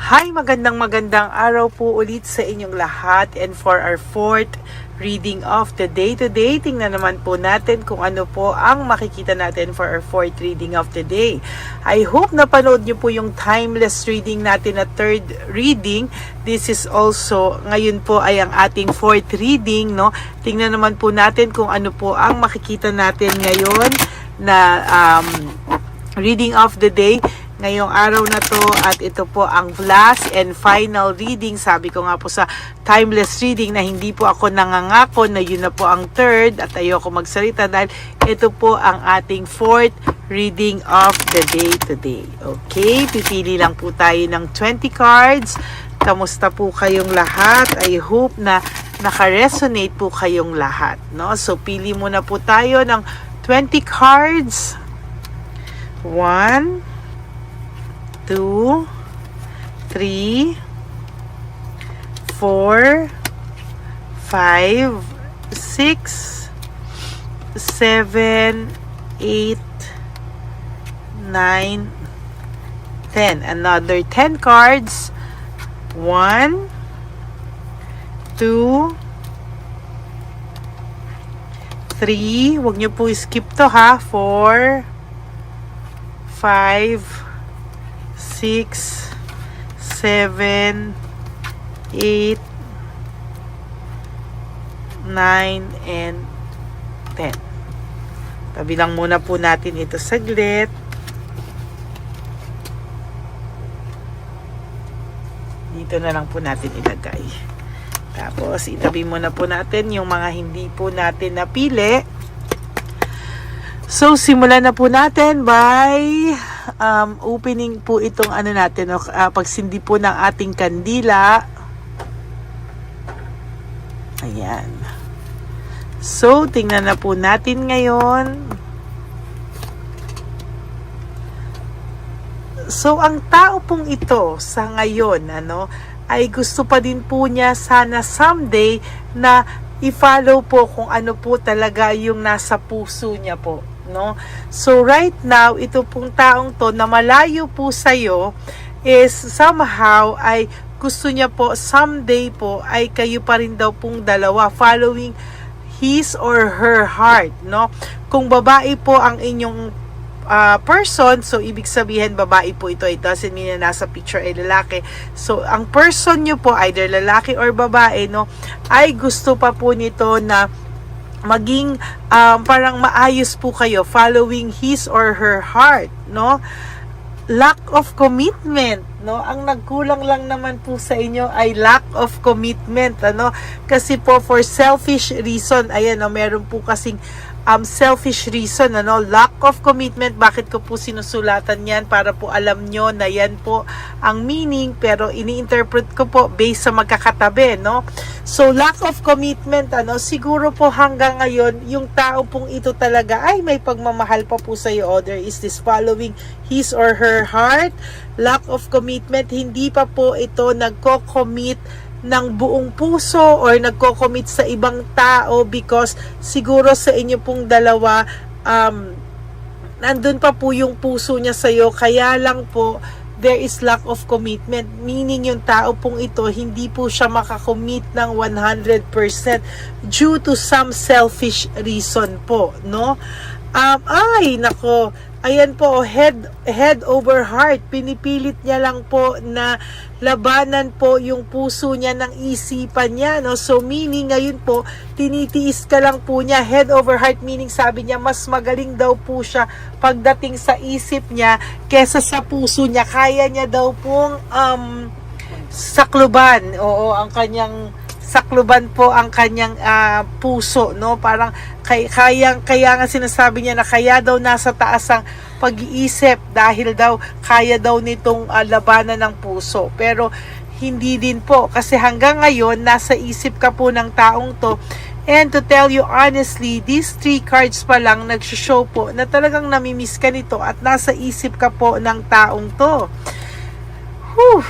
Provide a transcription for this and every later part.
Hi, magandang araw po ulit sa inyong lahat, and for our fourth reading of the day today, tingnan naman po natin kung ano po ang makikita natin for our fourth reading of the day. I hope napanood niyo po yung timeless reading natin na third reading. This is also, ngayon po ay ang ating fourth reading, no? Tingnan naman po natin kung ano po ang makikita natin ngayon na reading of the day ngayong araw na to, at ito po ang last and final reading. Sabi ko nga po sa timeless reading na hindi po ako nangangako na yun na po ang third at ayoko magsalita dahil ito po ang ating fourth reading of the day today. Okay, pipili lang po tayo ng 20 cards. Kamusta po kayong lahat? I hope na naka-resonate po kayong lahat, no? So pili muna po tayo ng 20 cards. 1, 2, 3, 4, 5, 6, 7, 8, 9, 10. Another 10 cards. 1, 2, 3. Huwag niyo po skip to ha. 4, 5, 6, 7, 8, 9, and 10. Tabilang muna po natin ito saglit. Dito na lang po natin ilagay. Tapos itabi muna po natin yung mga hindi po natin napili. So simulan na po natin by opening po itong ano natin, pagsindi po ng ating kandila. Ayan. So tingnan na po natin ngayon. So ang tao pong ito sa ngayon, ay gusto pa din po niya sana someday na i-follow po kung ano po talaga yung nasa puso niya po, no? So right now, ito pong taong to na malayo po sa'yo is somehow ay gusto niya po someday po ay kayo pa rin daw pong dalawa following his or her heart, no? Kung babae po ang inyong person, so ibig sabihin babae po ito, it doesn't mean na nasa picture ay lalaki. So ang person nyo po, either lalaki or babae, no, ay gusto pa po nito na maging parang maayos po kayo following his or her heart, no? Lack of commitment, no? Ang nagkulang lang naman po sa inyo ay lack of commitment, kasi po for selfish reason, ayan, meron po kasing selfish reason, lack of commitment. Bakit ko po sinusulatan yan? Para po alam nyo na yan po ang meaning, pero ini-interpret ko po based sa magkakatabi, no? So lack of commitment, siguro po hanggang ngayon yung tao pong ito talaga ay may pagmamahal pa po sa iyo, or there is this following his or her heart. Lack of commitment, hindi pa po ito nagko-commit ng buong puso or nagko-commit sa ibang tao because siguro sa inyo pong dalawa nandun pa po yung puso niya sa iyo, kaya lang po there is lack of commitment, meaning yung tao pong ito hindi po siya makakommit ng 100% due to some selfish reason po, no? Ay nako, ayan po, head over heart, pinipilit niya lang po na labanan po yung puso niya ng isipan niya, no? So meaning ngayon po, tinitiis ka lang po niya, head over heart, meaning sabi niya mas magaling daw po siya pagdating sa isip niya kesa sa puso niya. Kaya niya daw pong sakluban, ang kanyang sakluban po ang kanyang puso, no? Parang kaya nga sinasabi niya na kaya daw nasa taas ang pag-iisip dahil daw kaya daw nitong labanan ng puso. Pero hindi din po, kasi hanggang ngayon nasa isip ka po ng taong to. And to tell you honestly, these 3 cards pa lang nagsho-show po na talagang namimiss ka nito at nasa isip ka po ng taong to.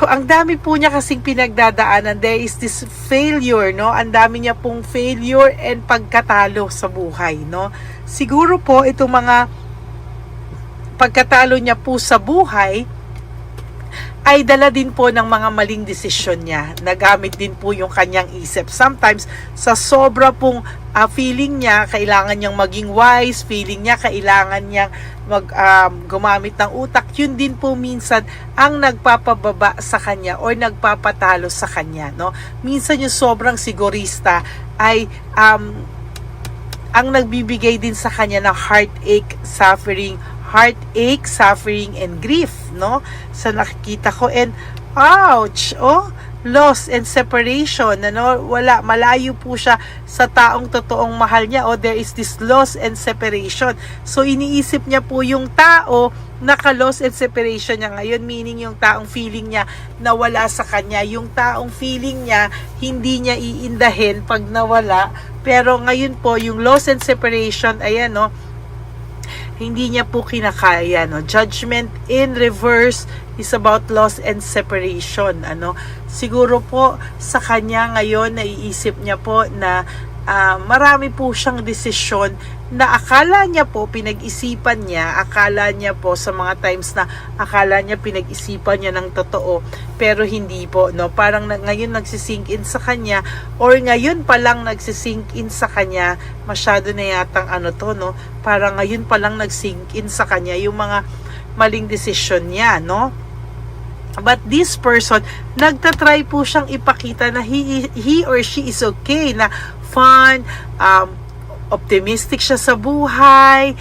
Ang dami po niya kasing pinagdadaanan. There is this failure, no? Ang dami niya pong failure and pagkatalo sa buhay, no? Siguro po itong mga pagkatalo niya po sa buhay ay dala din po ng mga maling desisyon niya. Nagamit din po yung kanyang isip. Sometimes, sa sobra pong feeling niya, kailangan niyang maging wise, feeling niya, kailangan niyang gumamit ng utak. Yun din po minsan ang nagpapababa sa kanya or nagpapatalo sa kanya. No? Minsan yung sobrang sigurista ay ang nagbibigay din sa kanya ng heartache, suffering, and grief, no? Sa nakikita ko, and ouch, loss and separation, ano? Malayo po siya sa taong totoong mahal niya, there is this loss and separation. So, iniisip niya po yung tao, naka-loss and separation niya ngayon, meaning yung taong feeling niya nawala sa kanya, yung taong feeling niya hindi niya iindahin pag nawala, pero ngayon po, yung loss and separation, ayan, no? Hindi niya po kinakaya, no? Judgment in reverse is about loss and separation, ano? Siguro po sa kanya ngayon naiisip niya po na marami po siyang desisyon na akala niya po pinag-isipan niya, akala niya po sa mga times na akala niya pinag-isipan niya ng totoo, pero hindi po, no? Parang ngayon nagsisink in sa kanya, or ngayon pa lang nagsisink in sa kanya, masyado na yatang no? Parang ngayon pa lang nagsink in sa kanya yung mga maling desisyon niya, no? But this person, nagtatry po siyang ipakita na he or she is okay, na fun, optimistic siya sa buhay,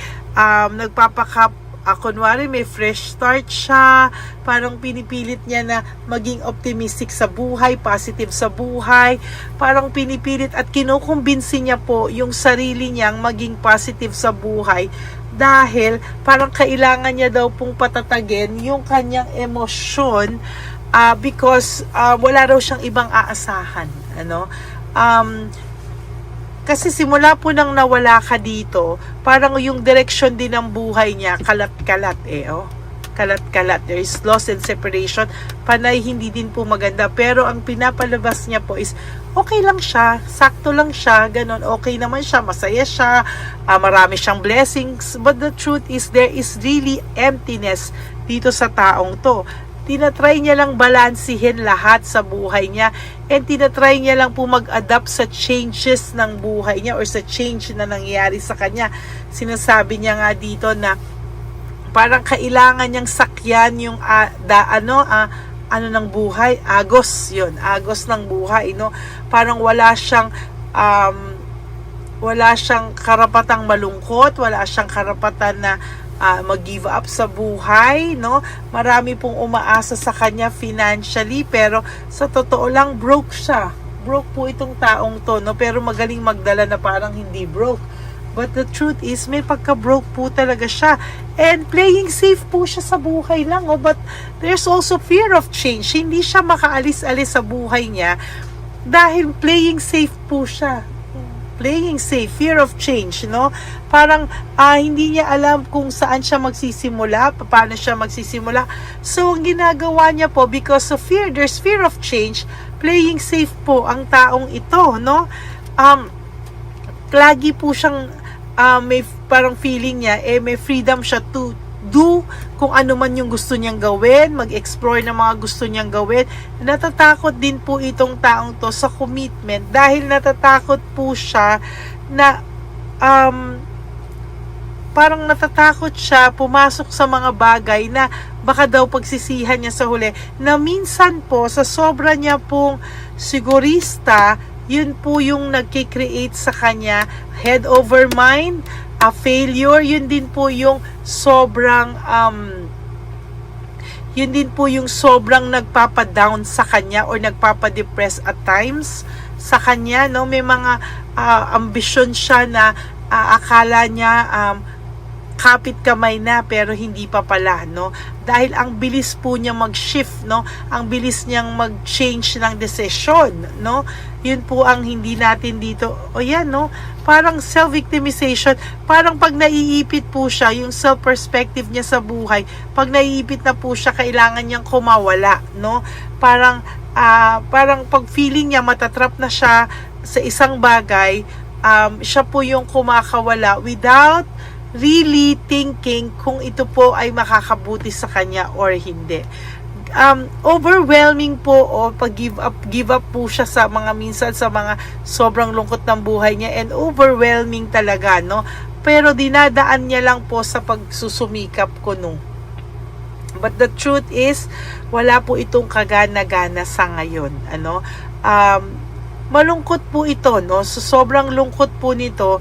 kunwari may fresh start siya, parang pinipilit niya na maging optimistic sa buhay, positive sa buhay, parang pinipilit at kinukumbinsi niya po yung sarili niyang maging positive sa buhay, dahil parang kailangan niya daw pong patatagin yung kanyang emosyon, because wala raw siyang ibang aasahan, ano? Kasi simula po nang nawala ka dito, parang yung direction din ng buhay niya, kalat-kalat kalat-kalat. There is loss and separation. Panay hindi din po maganda. Pero ang pinapalabas niya po is, okay lang siya, sakto lang siya, ganon, okay naman siya, masaya siya, marami siyang blessings. But the truth is, there is really emptiness dito sa taong to. Tinatry niya lang balansihin lahat sa buhay niya, and tinatry niya lang po mag-adapt sa changes ng buhay niya or sa change na nangyayari sa kanya. Sinasabi niya nga dito na parang kailangan niyang sakyan yung ng buhay, agos ng buhay, no? Parang wala siyang karapatang malungkot, wala siyang karapatan na mag-give up sa buhay, no? Marami pong umaasa sa kanya financially, pero sa totoo lang broke siya. Broke po itong taong to, no? Pero magaling magdala na parang hindi broke. But the truth is, may pagka-broke po talaga siya. And playing safe po siya sa buhay lang, but there's also fear of change. Hindi siya makaalis-alis sa buhay niya dahil playing safe po siya. Playing safe, fear of change, no? Parang hindi niya alam kung saan siya magsisimula, paano siya magsisimula. So, ang ginagawa niya po, because of fear, there's fear of change, playing safe po ang taong ito, no? Lagi po siyang, may parang feeling niya, may freedom siya to do kung ano man yung gusto niyang gawin, mag-explore ng mga gusto niyang gawin. Natatakot din po itong taong to sa commitment, dahil natatakot po siya na parang natatakot siya pumasok sa mga bagay na baka daw pagsisihan niya sa huli, na minsan po sa sobra niya pong sigurista, yun po yung nagki-create sa kanya head over mind, a failure. Yun din po yung sobrang nagpapa-down sa kanya or nagpapa-depress at times sa kanya, no? May mga ambisyon siya na akala niya kapit kamay na, pero hindi pa pala, no? Dahil ang bilis po niya mag-shift, no? Ang bilis niyang mag-change ng decision, no? Yun po ang hindi natin dito. O yan, no? Parang self-victimization. Parang pag naiipit po siya, yung self-perspective niya sa buhay, pag naiipit na po siya, kailangan niyang kumawala, no? Parang pag feeling niya matatrap na siya sa isang bagay, siya po yung kumakawala without really thinking kung ito po ay makakabuti sa kanya or hindi. overwhelming po o pag give up po siya sa mga minsan sa mga sobrang lungkot ng buhay niya, and overwhelming talaga, no? Pero dinadaan niya lang po sa pagsusumikap ko, no? But the truth is, wala po itong kagana-gana sa ngayon, ano? Malungkot po ito, no? So, sobrang lungkot po nito,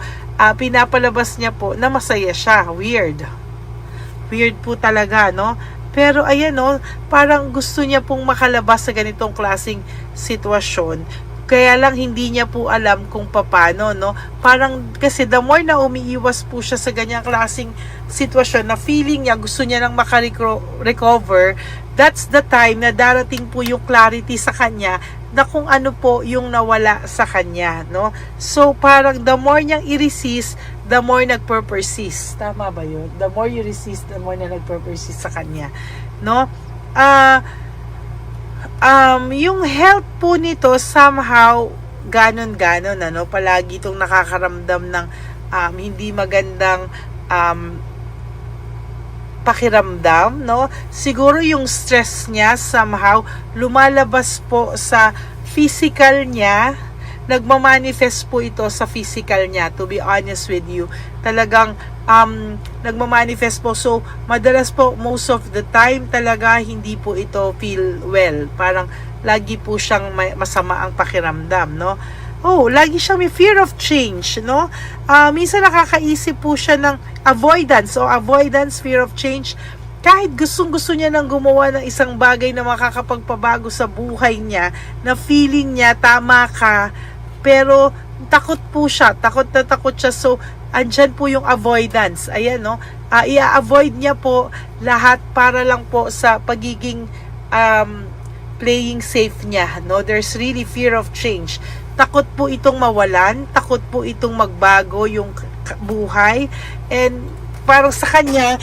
pinapalabas niya po na masaya siya. Weird po talaga, no? Pero ayan, no, parang gusto niya pong makalabas sa ganitong klaseng sitwasyon. Kaya lang hindi niya po alam kung paano, no? Parang kasi the more na umiiwas po siya sa ganyang klaseng sitwasyon na feeling niya gusto niya nang makarecover, that's the time na darating po yung clarity sa kanya na kung ano po yung nawala sa kanya, no? So parang the more niyang i-resist, the more nagper-persist. Tama ba yun? The more you resist, the more na nagper-persist sa kanya, no? Yung health po nito somehow ganon-ganon, ano? Palagi itong nakakaramdam ng hindi magandang pakiramdam, no? Siguro yung stress niya somehow lumalabas po sa physical niya. Nagmamanifest po ito sa physical niya, to be honest with you. Talagang nagmamanifest po. So madalas po, most of the time talaga hindi po ito feel well. Parang lagi po siyang masama ang pakiramdam, no? Lagi siyang may fear of change, no? Minsan nakakaisip po siya ng avoidance, fear of change. Kahit gustong-gusto niya nang gumawa ng isang bagay na makakapagpabago sa buhay niya, na feeling niya tama ka, pero takot po siya, takot na takot siya. So, andyan po yung avoidance. Ayan, no? I-avoid niya po lahat para lang po sa pagiging playing safe niya, no? There's really fear of change. Takot po itong mawalan, takot po itong magbago yung buhay, and parang sa kanya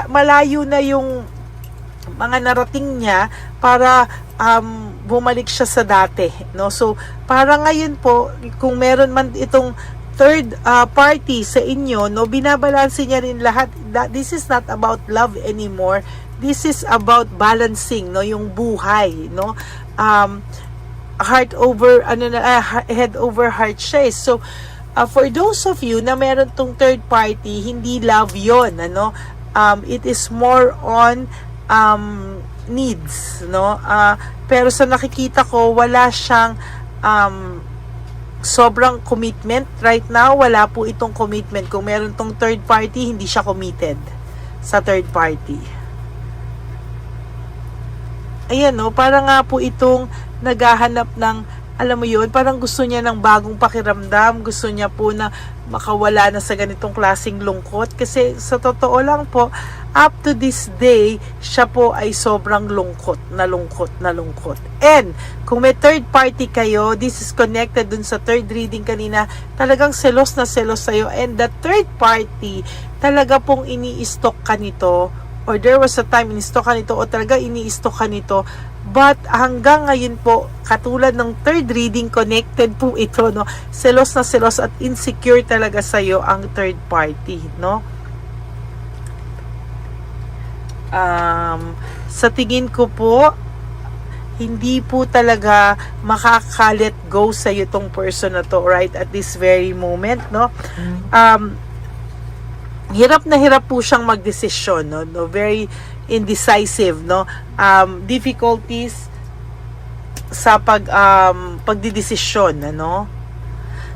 malayo na yung mga narating niya para bumalik siya sa dati, no? So parang ngayon po, kung meron man itong third party sa inyo, no, binabalanse niya rin lahat. This is not about love anymore. This is about balancing, no, yung buhay, no? Head over heart siya. So for those of you na meron tong third party, hindi love yon, ano? It is more on needs, no? Pero sa nakikita ko, wala siyang sobrang commitment right now. Wala po itong commitment. Kung meron tong third party, hindi siya committed sa third party. Ayan, no? Parang nga po itong naghahanap ng, alam mo yun, parang gusto niya ng bagong pakiramdam, gusto niya po na makawala na sa ganitong klaseng lungkot. Kasi sa totoo lang po, up to this day, siya po ay sobrang lungkot. And kung may third party kayo, this is connected dun sa third reading kanina, talagang selos na selos sa'yo. And the third party, talaga pong ini-stock ka nito, or there was a time ini-stock ka nito, o talaga ini-stock ka nito. But hanggang ngayon po, katulad ng third reading, connected po ito, no? Selos na selos at insecure talaga sa'yo ang third party, no? Sa tingin ko po, hindi po talaga makaka-let go sa'yo tong person na to right at this very moment, no? Hirap na hirap po siyang magdesisyon, no? Very indecisive, no? Difficulties sa pagdidesisyon, ano?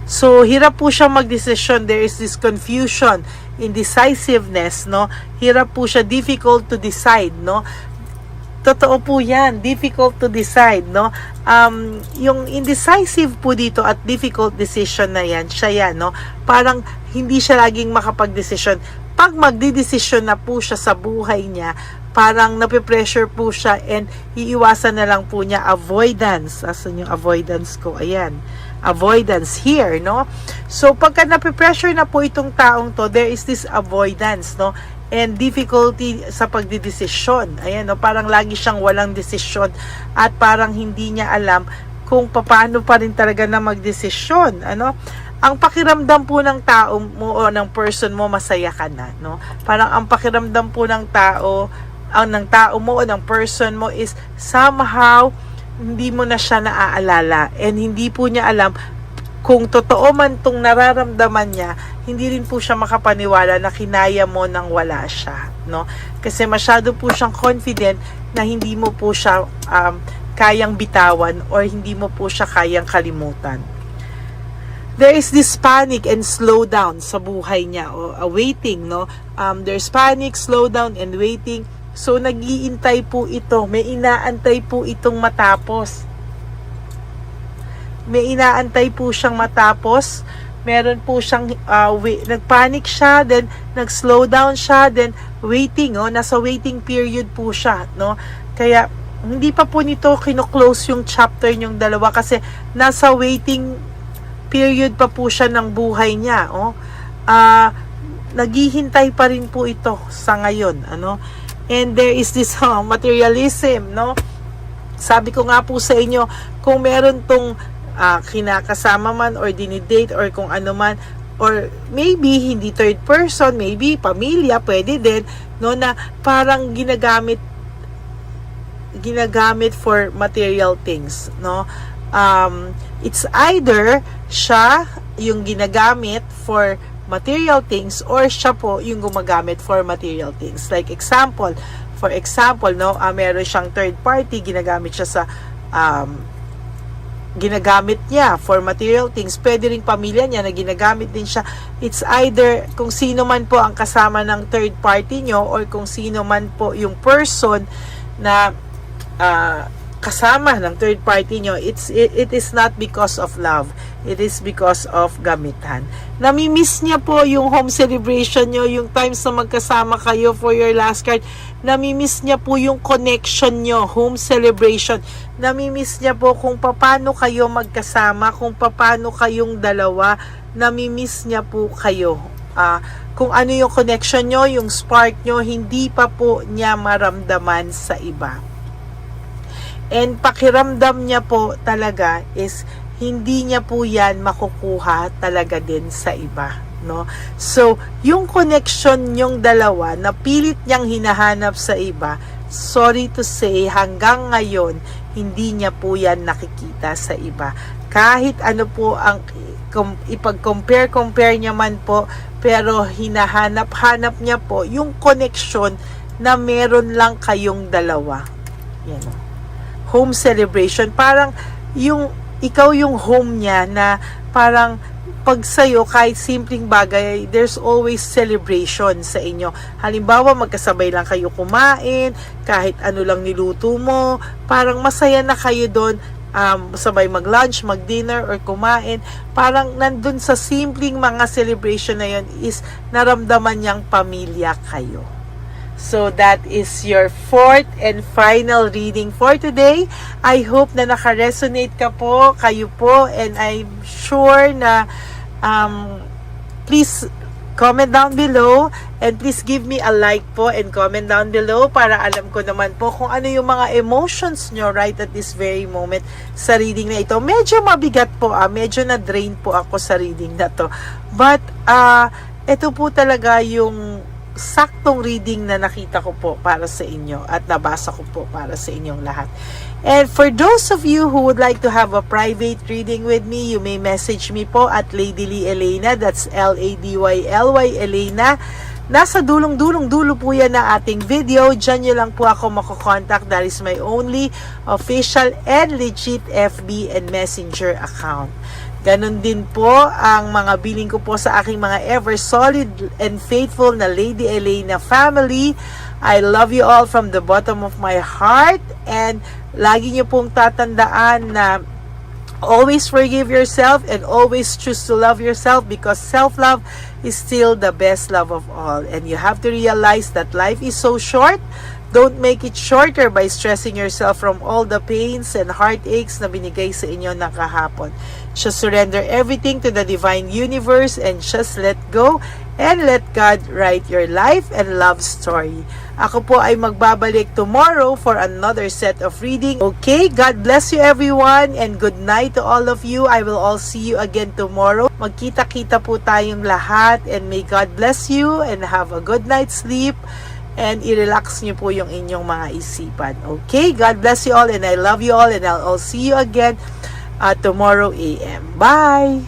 So hirap po siyang magdesisyon. There is this confusion, indecisiveness, no? Hirap po siya, difficult to decide, no? Totoo po yan, difficult to decide, no? Yung indecisive po dito at difficult decision na yan, siya yan, no? Parang hindi siya laging makapag-desisyon. Pag magdidesisyon na po siya sa buhay niya, parang nape-pressure po siya, and iiwasan na lang po niya avoidance. Asan yung avoidance ko? Ayan. Avoidance here, no? So, pagka nape-pressure na po itong taong to, there is this avoidance, no? And difficulty sa pagdidesisyon. Ayan, no? Parang lagi siyang walang desisyon at parang hindi niya alam kung paano pa rin talaga na magdesisyon, ano? Ang pakiramdam po ng tao mo o ng person mo, masaya ka na, no? Parang ang pakiramdam po ng tao, ang ng tao mo o ng person mo is somehow hindi mo na siya naaalala and hindi po niya alam kung totoo man tong nararamdaman niya, hindi rin po siya makapaniwala na kinaya mo nang wala siya, no? Kasi masyado po siyang confident na hindi mo po siya kayang bitawan or hindi mo po siya kayang kalimutan. There is this panic and slowdown sa buhay niya o waiting, no? There's panic, slowdown, and waiting. So, nag-iintay po ito. May inaantay po itong matapos. May inaantay po siyang matapos. Meron po siyang, nagpanic siya, then nag-slow down siya, then waiting, oh, nasa waiting period po siya, no? Kaya, hindi pa po nito kino-close yung chapter niyong dalawa kasi nasa waiting period pa po siya ng buhay niya, oh. Naghihintay pa rin po ito sa ngayon, ano? And there is this materialism, no? Sabi ko nga po sa inyo, kung meron tong kinakasama man or dinidate or kung ano man, or maybe hindi third person, maybe pamilya, pwede din, no, na parang ginagamit for material things, no? It's either siya yung ginagamit for material things or siya po yung gumagamit for material things. Like for example, no, meron siyang third party, ginagamit siya sa ginagamit niya for material things. Pwede ring pamilya niya na ginagamit din siya. It's either kung sino man po ang kasama ng third party nyo or kung sino man po yung person na kasama ng third party nyo, it is not because of love. It is because of gamitan. Namimiss niya po yung home celebration nyo, yung times na magkasama kayo for your last card. Namimiss niya po yung connection nyo, home celebration. Namimiss niya po kung paano kayo magkasama, kung paano kayong dalawa. Namimiss niya po kayo. Kung ano yung connection nyo, yung spark nyo, hindi pa po niya maramdaman sa iba. And pakiramdam niya po talaga is hindi niya po yan makukuha talaga din sa iba, no? So, yung connection yung dalawa na pilit niyang hinahanap sa iba, sorry to say, hanggang ngayon, hindi niya po yan nakikita sa iba. Kahit ano po ang ipag-compare niya man po, pero hinahanap-hanap niya po yung connection na meron lang kayong dalawa. Yan o. Home celebration, parang ikaw yung home niya na parang pag sa'yo, kahit simpleng bagay, there's always celebration sa inyo. Halimbawa, magkasabay lang kayo kumain, kahit ano lang niluto mo, parang masaya na kayo doon, sabay mag-lunch, mag-dinner, or kumain. Parang nandun sa simpleng mga celebration na yun is naramdaman niyang pamilya kayo. So, that is your fourth and final reading for today. I hope na naka-resonate kayo po, and I'm sure na please comment down below, and please give me a like po and comment down below para alam ko naman po kung ano yung mga emotions nyo right at this very moment sa reading na ito. Medyo mabigat po, medyo na-drain po ako sa reading na to. But, ito po talaga yung saktong reading na nakita ko po para sa inyo at nabasa ko po para sa inyong lahat. And for those of you who would like to have a private reading with me, you may message me po at Lady Lee Elena. That's Ladyly Elena. Nasa dulo po yan na ating video. Diyan nyo lang po ako makokontak. That is my only official and legit FB and Messenger account. Ganon din po ang mga billing ko po sa aking mga ever solid and faithful na Lady Elena family. I love you all from the bottom of my heart, and lagi niyo pong tatandaan na always forgive yourself and always choose to love yourself, because self-love is still the best love of all. And you have to realize that life is so short. Don't make it shorter by stressing yourself from all the pains and heartaches na binigay sa inyo ng kahapon. Just surrender everything to the divine universe and just let go and let God write your life and love story. Ako po ay magbabalik tomorrow for another set of reading. Okay, God bless you everyone, and good night to all of you. I will all see you again tomorrow. Magkita-kita po tayong lahat, and may God bless you and have a good night's sleep. and i-relax nyo po yung inyong mga isipan. Okay? God bless you all and I love you all and I'll see you again tomorrow AM. Bye!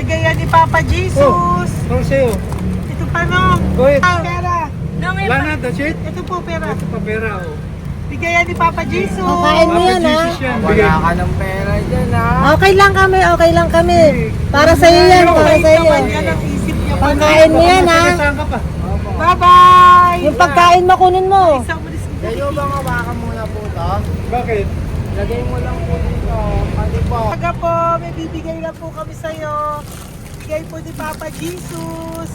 Bigay ni Papa Jesus. Ano sa'yo? Ito pa nung. Go ahead. Pera. Wala na, that's it? Ito po pera. Ito pa pera, oh. Bigay ni Papa Jesus. Kain mo yan, ha? Jesus yan. Wala ka ng pera dyan, ha? Okay lang kami, okay lang kami. Para sa iyo yan, para sa iyo. Yan ang isip niya. Pagkain mo yan, ha? Saan ka pa? Bye-bye. Yung pagkain mo, kunin mo. Isang ulis ko. Kayo bang hawakan muna po to? Bakit? Lagay mo lang po dito. Pati po. Pagka po, may bibigay lang po kami sa'yo. Bigay po ni Papa Jesus.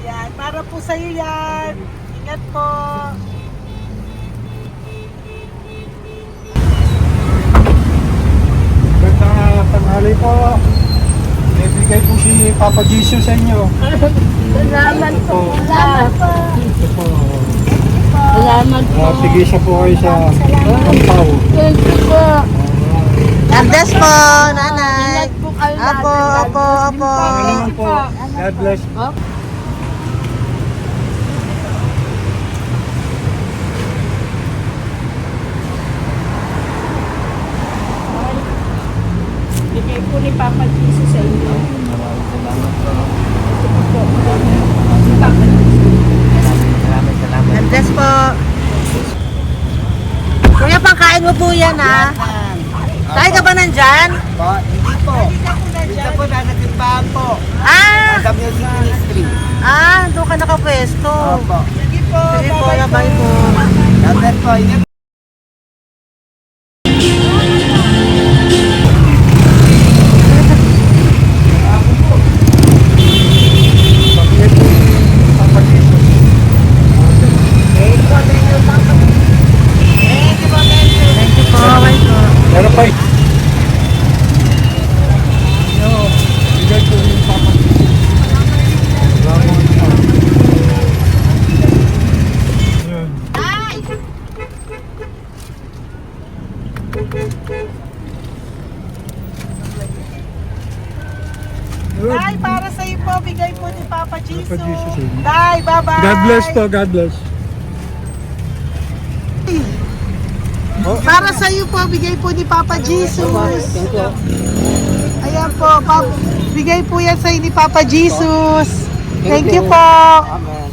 Yan, para po sa'yo yan. Ingat po. Magandang tanghali po. May bigay po si Papa Jesus sa inyo. Salamat po. Salamat po. Ito po. Salamat po. Sige siya po kayo sa Ampaw. Thank you po. God bless po, nanay. Apo, apo, apo. Ano naman po? God bless. Bigay po ni Papa Jesus sa inyo. Maraming salamat po. Salamat. God bless po. Kuya, pangkain mo po yan, ha? Tayo ka ba nandyan? Po, hindi po. Dito po nanatimbahan po. Ah! Sa Music Ministry. Ah, doon ka nakapwesto. Opo. Sige po, Sige po, labay po. God bless po. Ingat God bless po, God bless. Para sa iyo po, bigay po ni Papa Jesus. Ayan po, bigay po yan sa iyo ni Papa Jesus. Thank you po. Amen.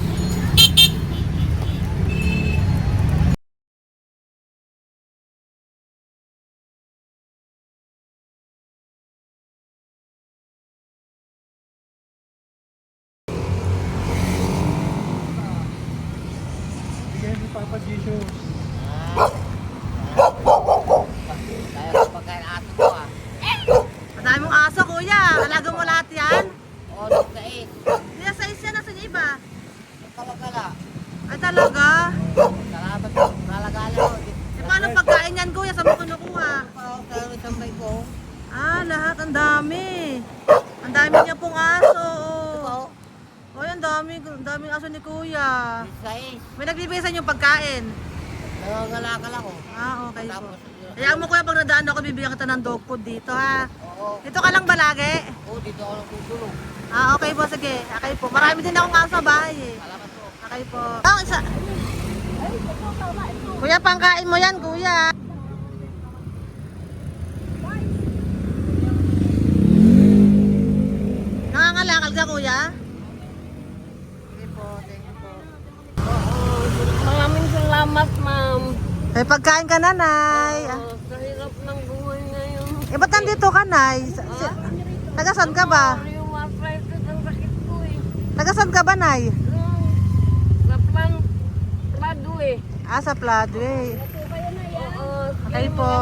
Bigay ni Papa Jesus. Kaya pagkain aso ko ah. Madami mong aso, kuya. Alaga mo lahat yan. O, nagkait. Kuya, size yan. Nasa iba? Kalagala. Ay, talaga? Salamat po. Kalagala ko. E, paano pagkain yan, kuya? Saan mo kinukuha? Sa isambay ko. Ah, lahat. Ang dami. Ang dami niya pong aso. Oy, ang daming aso ni kuya. Sais. May nagbibigay sa inyo pagkain. Nangangalakal ako. Ah, okay po. Tapos, Kaya mo kuya, pag nadaan ako, bibigyan kita ng dog food dito, ha? oo. Dito ka lang ba lagi? Oo, dito ako nagtutulog. Ah, okay po, sige. Okay po. Marami din akong aso sa bahay, eh. Salamat po. Okay po. Oh, isa. Kuya, pangkain mo yan, kuya. Nangangalakal ka, kuya? Okay po, thank you po. Maraming salamat, ma'am. May pagkain ka, nanay. Sa hirap ng buhay ngayon. Eh, ba't nandito ka, nay? Tagasan ka ba? Yung arthritis ang sakit ko eh. Tagasan ka ba, nay? Sa plado eh. Ah, sa Pladway. Oo. Okay po.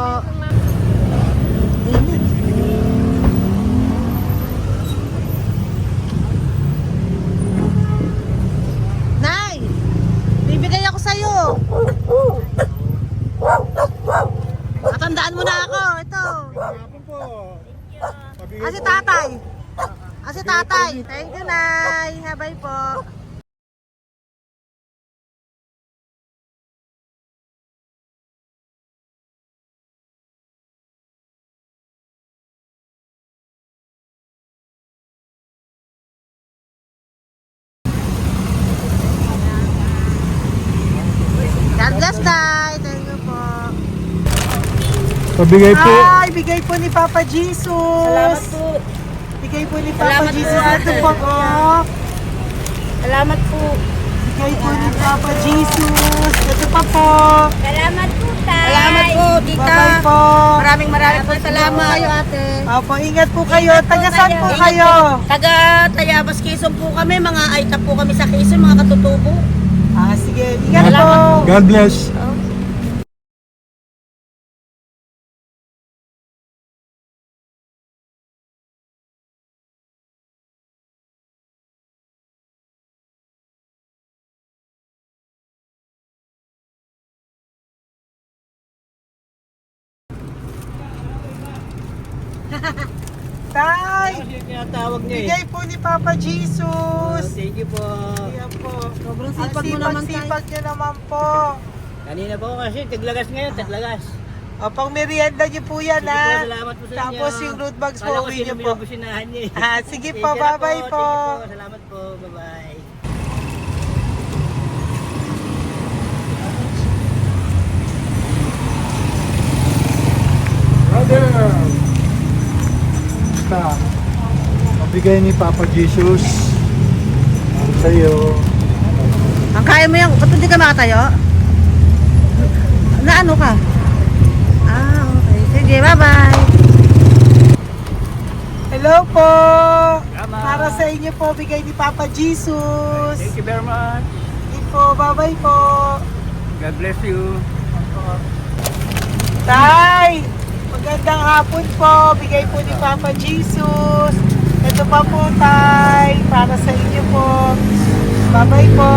Nay! Bibigay ako sa'yo. Matandaan mo na ako. Ito. Hapon po. Pabigay Ah, si po. tatay. Ah, si tatay. Thank you, Nay. Habay po. God bless, Tay. Thank you po. Pabigay po. Ay, bigay po ni Papa Jesus. Salamat po. Bigay po ni Papa Salamat po, Jesus. Ito ate. po, oh. Salamat po. Bigay po ni Papa Jesus. Ito pa po. Salamat po, tay. Salamat po, tita. Bye-bye po. Maraming po salamat. Kayo, ate. Opo, ingat po kayo. Taga saan po kayo? Taga Tayabas, Quezon po kami. Mga aita po kami sa Quezon, mga katutubo. Ah, sige. Ingat po. God bless. Tay, Tinatawag niya eh. bigay po ni Papa Jesus. Thank you po. Ayan po. Sobrang Ang sipag mo naman, tay. sipag niyo naman po. Kanina po kasi taglagas ngayon, taglagas. O, pang merienda niyo po yan, Sige po, ha? salamat po sa inyo. Tapos yung root bags po, Kala ko uwi sino niyo po. binubusinahan niya eh. Ah, sige po, Sige na bye-bye po. Sige po, salamat po. Bye-bye. Brother. Basta. Pabigay ni Papa Jesus. Ang sa'yo. Ang kaya mo yan, ba't hindi ka makatayo? Na ano ka? Ah, okay. Sige, bye-bye. Hello po. Tama. Para sa inyo po, bigay ni Papa Jesus. Thank you very much. Sige po, bye-bye po. God bless you. Tay, magandang hapon po. Bigay po ni Papa Jesus. Ito pa po, Tay. Para sa inyo po. Bye-bye po.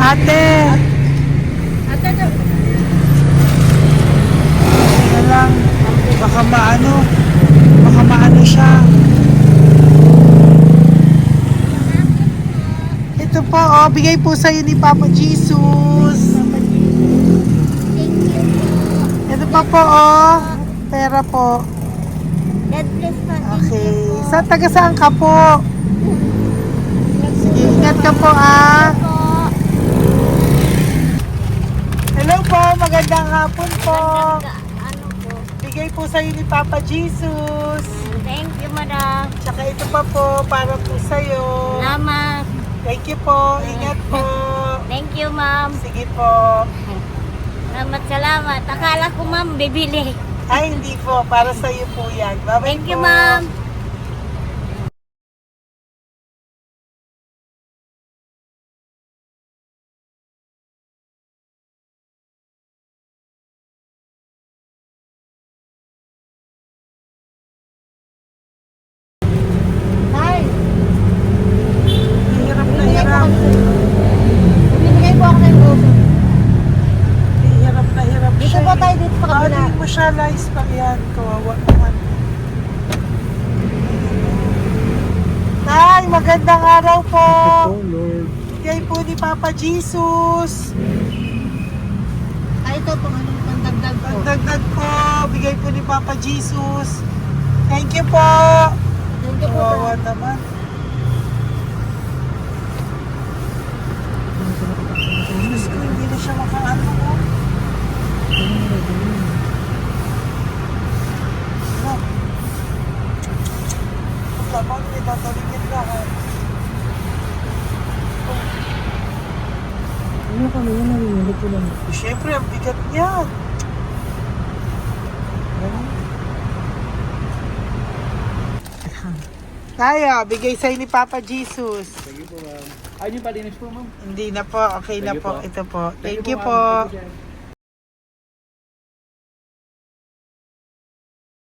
Ate. Kaya lang, baka maano siya. Ito po, oh, bigay po sa'yo ni Papa Jesus. Thank you po. Ito pa po, oh. Pera po. God bless po. Okay. Taga saan ka po? Sige, ingat ka po, ah. Po. Hello po, magandang hapon po. Ano po? Bigay po sa'yo ni Papa Jesus. Thank you, madam. Tsaka ito pa po, para po sa'yo. Salamat. Thank you po, ingat po. Thank you, ma'am. Sige po. Salamat. Akala ko, ma'am, bibili. Ay, hindi po, para sa'yo po yan. Bye-bye Thank you, po. ma'am. Hirap na hirap. Bibigay po ako ng uso. Hirap na hirap Dito siya. ba tayo dito sa kabila? Hindi mo siya lies pa yan. Kawawa naman. Tay, magandang araw po. Oh, Lord. Bigay po ni Papa Jesus. Ay, ito pang ano, pandagdag po. Pagdagdag po, bigay po ni Papa Jesus. Thank you po. Thank you po. Kawawa naman. Diyos ko, hindi na siya makaano ko. Tama, may tataligin lahat. Ano ka naman, narinig ko lang. Siyempre, ang bigat niyan. Tayo, bigay sa'yo ni Papa Jesus. Sige po, ma'am. Ay, yung palinis po, ma'am. Hindi na po, okay na Sige po. po. Ito po. Thank you ma'am. po. Thank you, sir.